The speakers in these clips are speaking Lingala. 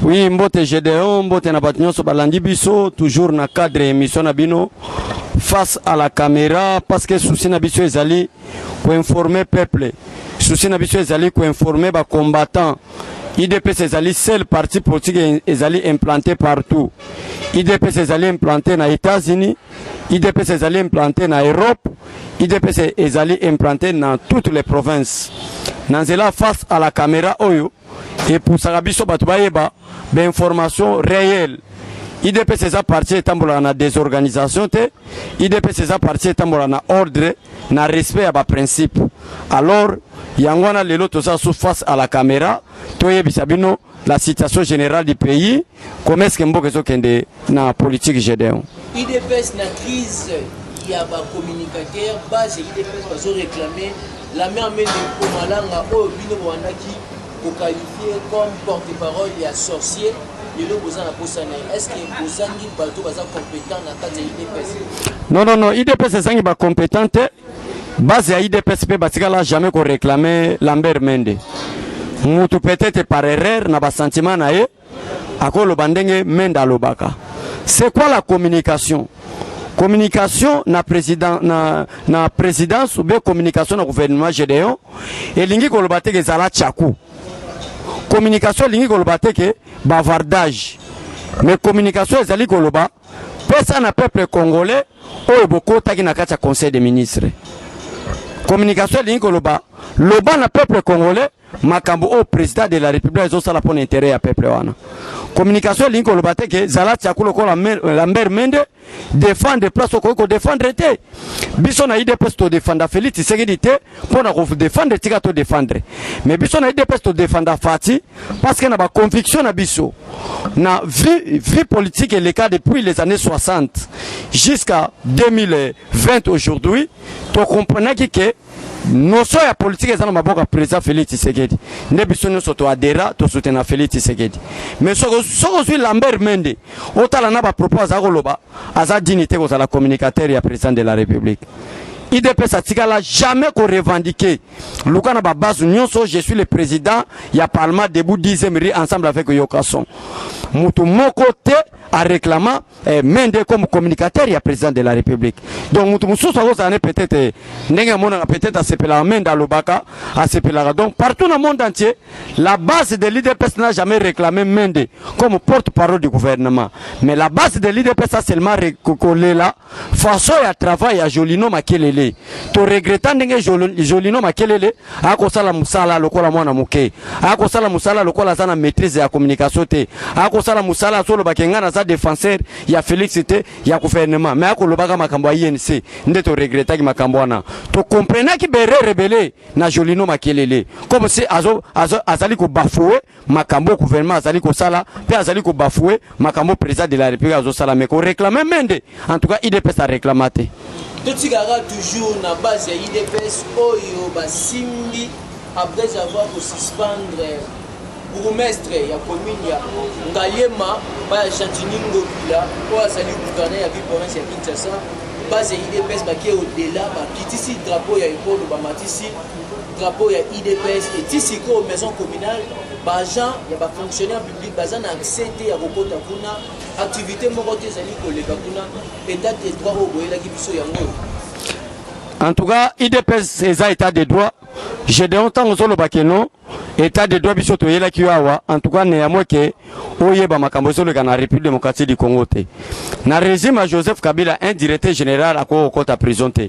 Oui, mbote Gédéon, mbote na batinyo so balandi biso, toujours na cadre émission na bino, face à la caméra, parce que souci na biso ezali pour informer peuple. Souci na biso ezali pour informer ba combattants. IDPS ezali seul parti politique ezali implanté partout. IDPS ezali implanté na États-Unis, IDPS ezali implanté na Europe, IDPS ezali implanté dans toutes les provinces. Nanzela face à la caméra oyo et pour Sarabiso Batoubaïba, d'informations réelles. IDPS est parti étambola na désorganisation, IDPS est parti étambola na ordre, na respect à bas principe. Alors, Yangwana lelo toza sous face à la caméra, toye bisabino la situation générale du pays, comment est-ce que mboke zo kende na politique Gédéon. IDPS na crise, il y a ba communicateur, base IDPS va zo réclamer la mère Mende Komalanga o bino wanaki pour qualifier comme porte-parole et sorcier. Est-ce que vous avez compétent dans la IDPS? Non, IDPS est compétent. Base à IDPS, il jamais qu'on réclamer Lambert Mende. Moutou peut-être par erreur, n'a pas sentiment nae, à quoi le bandenge Mende Lobaka. C'est quoi la communication? Communication na président na présidence ou bien communication na gouvernement Gédéon et lingi ko lobate ke zala tchakou. Communication lingi ko lobate ke bavardage. Mais communication ezali ko loba pesa na peuple congolais o boko taki na kati ya conseil des ministres. Communication lingi ko loba na peuple congolais makambo au président de la République ezo sala pour intérêt ya peuple wana. Communication lingi ko lobate ke zala tchakou ko Lambert Mende défendre place au Congo défendre été biso na IDPS to défendre Félix Tshisekedi pour na défendre tika to défendre mais biso na IDPS to défendre Fati parce que na ba conviction na biso na vie politique et le cas depuis les années 60 jusqu'à 2020 aujourd'hui to comprenez que notion ya politique ezana maboka président Félix Tshisekedi ne biso nyonso to adera to soutenir Félix Tshisekedi mais soko suis Lambert Mende otala na ba propose akoloba aza dignité ko la communicateur ya président de la République. IDPS atikala jamais qu'on revendiquer lukana ba base nyonso je suis le président ya parlement debout 10e ri ensemble avec Yokason mutu moko te a réclamant Mende comme communicateur ya président de la République. Donc mutu mususu akozana peut-être ndenge mona peut-être a sepela Mende Lobaka a sepela donc partout dans le monde entier la base de l'IDPS n'a jamais réclamé Mende comme porte-parole du gouvernement mais la base de l'IDPS a seulement recollé là façon ya travail à Jolino Makelele to regrettant ndenge Jolino Makelele akosala musala lokola mwana muke akosala musala lokola sana maîtrise ya communication te akosala musala solo bakenga na za défenseur ya Félix te ya gouvernement mais akolobaka makambo ya INC nde to regrettant ki makambo wana to comprendre ki bere rebelle na Jolino Makelele comme si azali ko bafouer makambo gouvernement azali ko sala pe azali ko bafouer makambo président de la République azo sala mais ko réclamer Mende en tout cas IDPS a réclamé. Totikara toujours na base ya IDPS oyo basimbi après avoir suspendre bourgmestre ya commune ya Ngaliema ba Chantini Ngobila pour asali gouverner ya province ya Kinshasa base ya IDPS bakie au-delà ba kitisi drapeau ya école ba matisi drapeau ya IDPS et tisi ko maison communale ba agent ya ba fonctionnaire public bazana accès ya kokota kuna activité mokote zali koleka kuna état de droit au boyela ki biso yango. En tout cas IDPS c'est état de droit j'ai de longtemps solo bakeno état de droit biso to yela ki awa en tout cas ne ya moke oyeba makambo solo kana République démocratique du Congo te na régime à Joseph Kabila un directeur général à kota prison te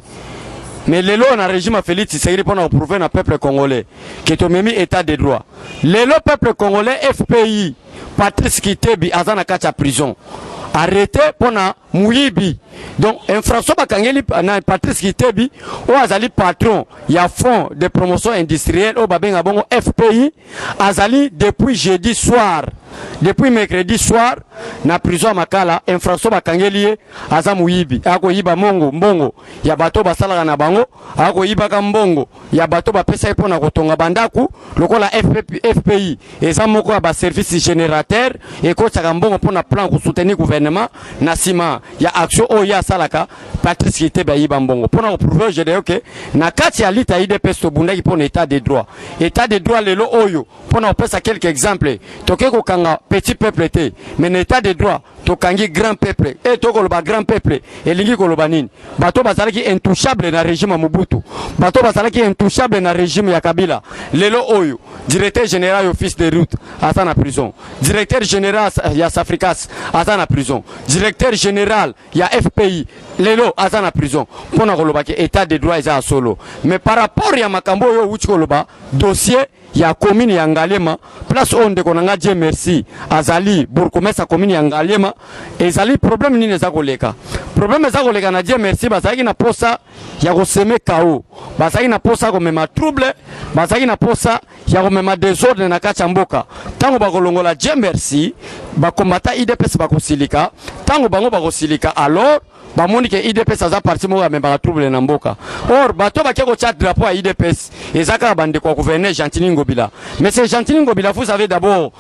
mais lelo na régime à Félix Tshisekedi pour nous prouver na peuple congolais que to memi état de droit lelo peuple congolais FPI Patrice Kitebi azana kacha prison arrêté pour na Mouyibi donc infraction bakangeli na Patrice Kitebi o azali patron ya fonds de promotion industrielle o babenga bongo FPI azali depuis jeudi soir depuis mercredi soir na prison makala infraction bakangeli aza Mouyibi ako yiba mbongo ya bato basala na bango ako yiba ka mbongo ya bato bapesa ipona kotonga bandaku lokola FPI eza moko ya ba service générateur et ko tsaka mbongo pona plan ko soutenir gouvernement na sima ya action oya salaka Patrice Kitebi yiba mbongo pona ko prouver je dis que na kati ya lita IDPS to bundaki pona état de droit lelo oyo pona opesa quelques exemples toke ko kanga la petit peuple était mais l'état de droit tokangi grand peuple et tokoloba grand peuple elingi koloba nini bato bazalaki intouchable na régime ya Mobutu bato bazalaki intouchable na régime ya Kabila lelo oyo directeur général office de route asa na prison directeur général ya Safricas asa na prison directeur général ya FPI lelo asa na prison pona koloba ke état de droit eza solo mais par rapport ya makambo yo uchi koloba dossier ya commune ya Ngalema place onde konanga Dieu merci azali bourgmestre commune ya Ngalema ezali problème nini za koleka problème za koleka na Dieu merci bazaki na posa ya koseme kao bazaki na posa ko mema trouble bazaki na posa ya ko mema désordre na kacha mboka tango bakolongola Dieu merci bakombata IDPS bakosilika tango bango bakosilika alors bamoni ke IDPS aza parti moko ya memba trouble na mboka or bato bakeko chat drapeau à IDPS ezaka bande kwa gouverner Gentili Ngobila mais c'est Gentili Ngobila vous savez d'abord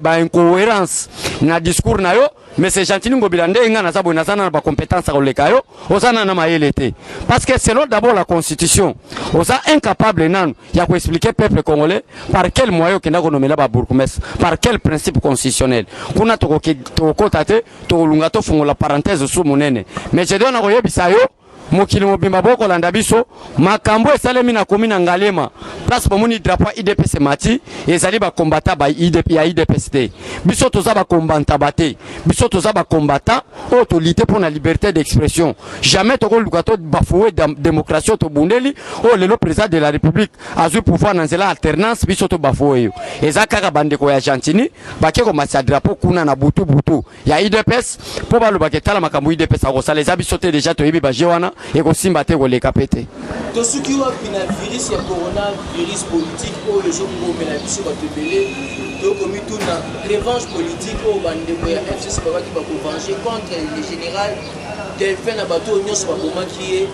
incohérence na discours na yo mais c'est Gentili Ngobila ndenga na sabo na sana na compétence à koleka yo osana na mayelete parce que selon d'abord la constitution osa incapable nan ya ko expliquer peuple congolais par quel moyen kenda ko nomela ba bourgmestre par quel principe constitutionnel kuna to ko tate to lunga to fungola parenthèse sous monene mais je donne ko yebisa yo mokili mobimba boko landa biso makambo esalemi na komina Ngalema place bomoni drapeau IDPS mati ezali ba combattant ba IDPS te biso toza ba combattant bate biso toza ba combattant o to lutter pour la liberté d'expression jamais to ko lukato bafouer démocratie to bundeli o lelo président de la république azu pouvoir na nzela alternance biso to bafouer yo ezaka bande ko ya Gentili bake ko matsa drapeau kuna na butu ya IDPS po ba lobake tala makambo IDPS ko saleza biso te déjà to yibi ba jewana et qu'on s'imbatte pour les capter. Tout ce qui va finir virus et coronavirus politique ou les gens qui vont venir ici va te belé donc comme tout na revanche politique au bande de FCC qui va venger contre le général Delphin na bateau union sur moment qui est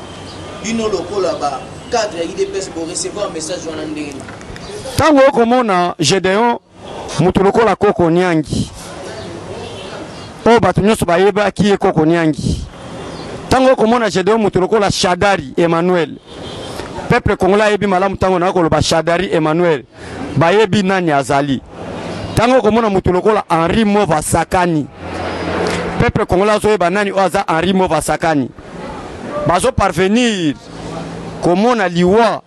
bino loko là-bas cadre IDPS pour recevoir un message en andeni. Tango komona Gédéon mutuloko la koko nyangi. O bato nyonso bayeba qui est koko nyangi. Tango komona Gédéon mutuloko la Shadari Emmanuel peuple congolais ebi malamu tango na koloba Shadari Emmanuel bayebi nani azali tango komona mutuloko la Henri Mova Sakani peuple congolais zo eba nani oza Henri Mova Sakani bazo parvenir komona liwa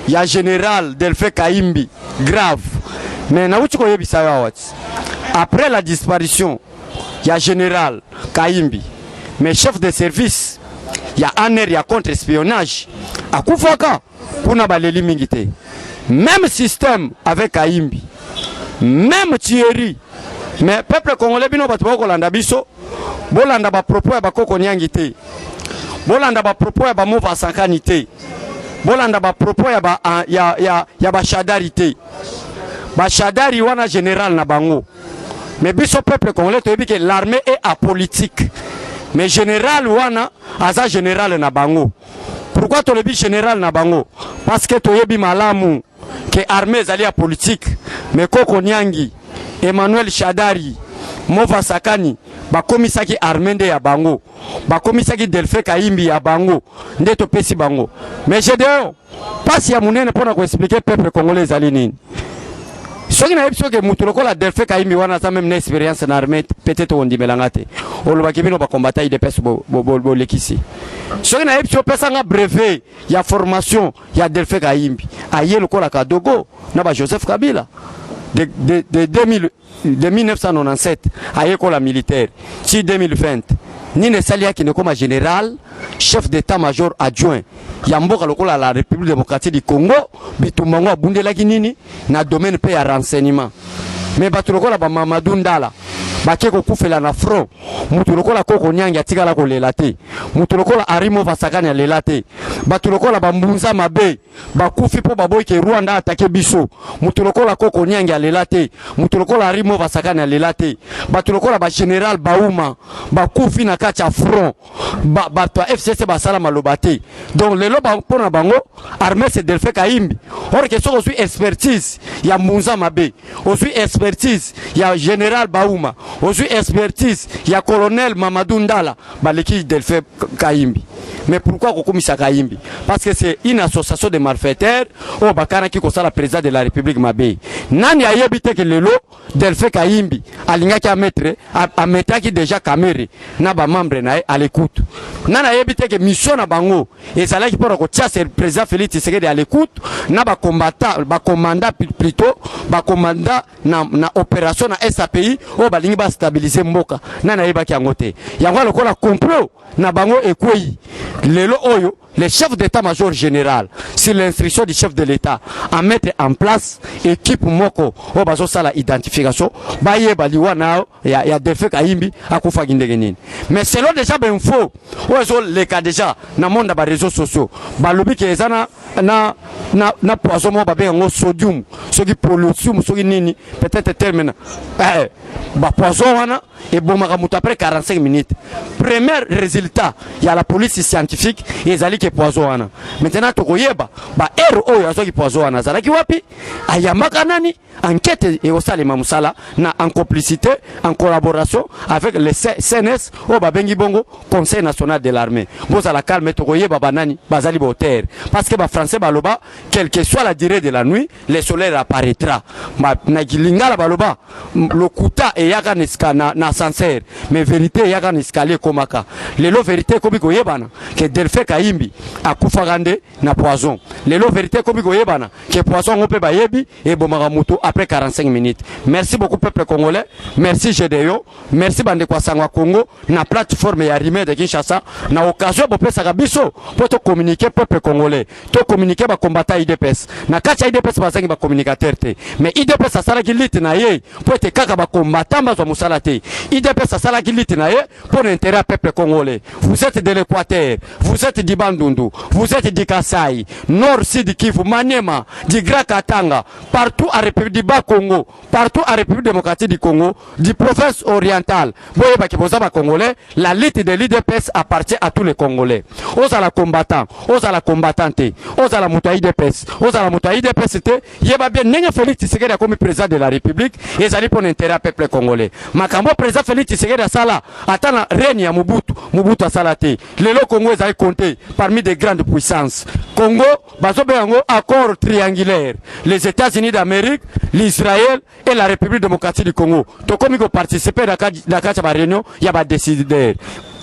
ya général Delphin Kaimbi grave mais na uchi koyebisa yawati après la disparition ya général Kaimbi mais chef de service ya aner ya contre-espionnage akufaka kuna baleli mingite même système avec Kaimbi même Thierry mais peuple congolais bino batu bako landa biso bolanda ba propos ya bakoko nyangi te bolanda ba propos ya ba Mova Sakani te bolanda ba propos ya ba ya ba Shadari te ba Shadari wana général na bango mais biso peuple congolais to yebi que l'armée est apolitique. Mais général wana aza général na bango. Pourquoi to lebi général na bango? Parce que to yebi malamu que armée zali ya politique. Mais koko nyangi Emmanuel Shadari Mova Sakani bakomisaki armée nde ya bango. Bakomisaki Delphin Kaimbi ya bango. Nde to pesi bango. Mais Gédéon passe ya munene pona ko expliquer peuple congolais zali nini. Soki na ebiso ke mutuloko la Delphin Kaimbi wana sa même expérience na armée peut-être on dimelangate olobaki bino ba combattant IDPS bo lekisi soki na ebiso pesa nga brevet ya formation ya Delphin Kaimbi aye lokola kadogo na ba Joseph Kabila de 1997 aye kola militaire ci 2020 Nine Salia qui ne comme général chef d'état-major adjoint ya mboka lokola la République démocratique du Congo bitumango abundelaki nini na domaine pe ya renseignement mais batu lokola ba Mamadou Ndala bakeko kufela na front mutu lokola koko nyangi atikala ko lelate mutu lokola Henri Mova Sakani lelate batu lokola ba Mbunza Mabe bakufi po baboy ke Rwanda atake biso mutu lokola koko nyangi lelate mutu lokola Henri Mova Sakani lelate batu lokola ba général Bauma bakufi na kacha front ba FCC basala malobate donc lelo ba pona bango armée c'est Delphin Kaimbi or que so aussi expertise ya Mbunza Mabe aussi expertise ya général Bauma aussi expertise ya colonel Mamadou Ndala baleki Delphin Kaimbi Mais pourquoi Kokomisa Kaimbi? Parce que c'est une association de malfaiteurs au Bakana qui concerne la présidente de la République Mabé. Nani a yebité que le lot Delphin Kaimbi alinga ki a mettre qui déjà caméré na ba membre na à l'écoute. Nani a yebité que mission na bango et ça là qui pour ko tia c'est président Félix Tshisekedi à l'écoute na ba combattant ba commandant plutôt ba commandant na opération na SAPI au balingi ba stabiliser mboka. Nani a yebaki angote. Yango lokola complot na bango ekwei. Lelo oyo le chef d'état-major général, sur l'instruction du chef de l'État, à mettre en place équipe moko, au bazo sala identification, baye baliwa na ya defe kaimbi akufa gindegenine. Mais selon déjà ben faux, ozo les cas déjà na monde ba réseaux sociaux, balobi ke ezana na poison mo ba ben ngo sodium, soki pollution, soki nini, peut-être termine. Ba poison wana et bon makamuta après 45 minutes. Premier résultat, il y a la police scientifique et zali ke poison wana. Maintenant tokoyeba ba oyo azoki poison wana zalaki wapi? Ayamaka nani? Enquête et osali mamusala na en complicité, en collaboration avec le CNS au babengi bongo Conseil national de l'armée. Boza la calme tokoyeba banani bazali boter parce que ba français baloba quelle que soit la durée de la nuit, le soleil apparaîtra. Na gilingala baloba le kuta et yaka na sincère mais vérité yaka escalier komaka. Lelo vérité komiko yebana que Delphin Kaimbi akufagande na poison. Lelo vérité komiko yebana que poison on peut bayebi et bomaka muto après 45 minutes. Merci beaucoup peuple congolais, merci GDO, merci bande kwa sangwa Congo na plateforme ya Rimé de Kinshasa na occasion bo pesa kabiso pour te communiquer peuple congolais, to communiquer ba combattant IDPS. Na kacha IDPS bazangi ba communicateur te. Mais IDPS asala kiliti na ye pour te kaka ba combattant ba musala te. IDPS asala kiliti na ye pour l'intérêt peuple congolais. Vous êtes de l'Équateur, vous êtes du Bandundu, vous êtes du Kasaï, Nord, Sud Kivu, Maniema, du Grand Katanga, partout à République du Bas-Congo, partout à République démocratique du Congo, du province orientale. Voyez pas que vous avez Congolais, la lutte de l'IDPS appartient à tous les Congolais. Aux à la combattant, aux à la combattante, aux à la moutaï IDPS, aux à la moutaï IDPS, c'était, yeba bien, n'est-ce Félix Tshisekedi comme président de la République, et ça pour l'intérêt peuple congolais. Makambo président Félix Tshisekedi à Sala, attends, règne à Mobutu à Salate. Le Congo est compté parmi des grandes puissances. Congo, Bazobeango, accord triangulaire. Les États-Unis d'Amérique, l'Israël et la République démocratique du Congo. Donc, comme ils participent à la réunion, il y a des décideurs.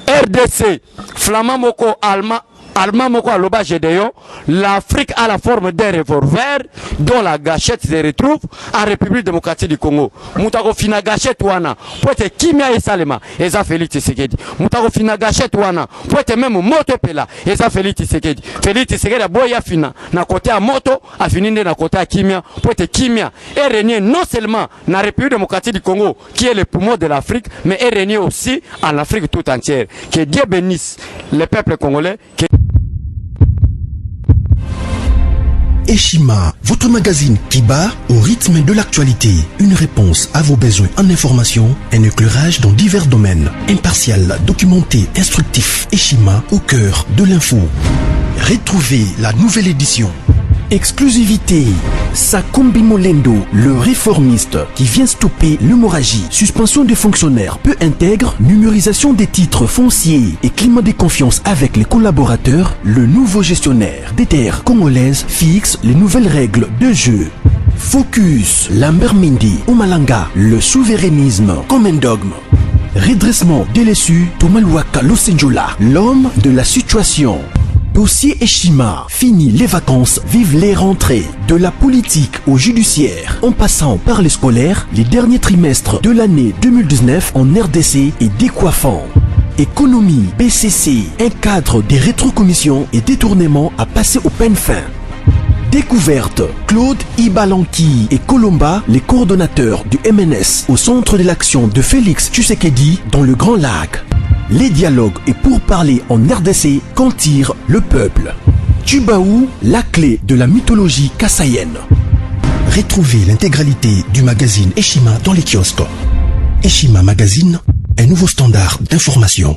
RDC, Flamand Moko, Allemand Moko Aloba Gédéon, l'Afrique a la forme d'un revolver dont la gâchette se retrouve en République démocratique du Congo. Moutako fina gâchette wana, pour être Kimia et Salema, et ça Félix Tshisekedi. Moutako fina gâchette wana, pour être même moto pela, et ça Félix Tshisekedi. Félix Tshisekedi a boya fina, na côté à moto, a fini na côté à Kimia, pour être Kimia, et régner non seulement dans la République démocratique du Congo, qui est le poumon de l'Afrique, mais est régner aussi en Afrique tout entière. Que Dieu bénisse le peuple congolais. Eshima, votre magazine qui bat au rythme de l'actualité. Une réponse à vos besoins en information, un éclairage dans divers domaines. Impartial, documenté, instructif. Eshima au cœur de l'info. Retrouvez la nouvelle édition. Exclusivité, Sakumbi Molendo, le réformiste qui vient stopper l'hémorragie, suspension des fonctionnaires peu intègre, numérisation des titres fonciers et climat de confiance avec les collaborateurs, le nouveau gestionnaire des terres congolaises fixe les nouvelles règles de jeu. Focus, Lambert Mindi, Omalanga, le souverainisme comme un dogme. Redressement délaissé, Tomaluaka Losenjola, l'homme de la situation. Dossier Eshima, fini les vacances, vive les rentrées. De la politique au judiciaire, en passant par les scolaires, les derniers trimestres de l'année 2019 en RDC est décoiffant. Économie, BCC, un cadre des rétrocommissions et détournements à passer au peine fin. Découverte, Claude Ibalanki et Colomba, les coordonnateurs du MNS au centre de l'action de Félix Tshisekedi dans le Grand Lac. Les dialogues et pourparlers en RDC qu'en tire le peuple. Tubaou, la clé de la mythologie kassaïenne. Retrouvez l'intégralité du magazine Eshima dans les kiosques. Eshima Magazine, un nouveau standard d'information.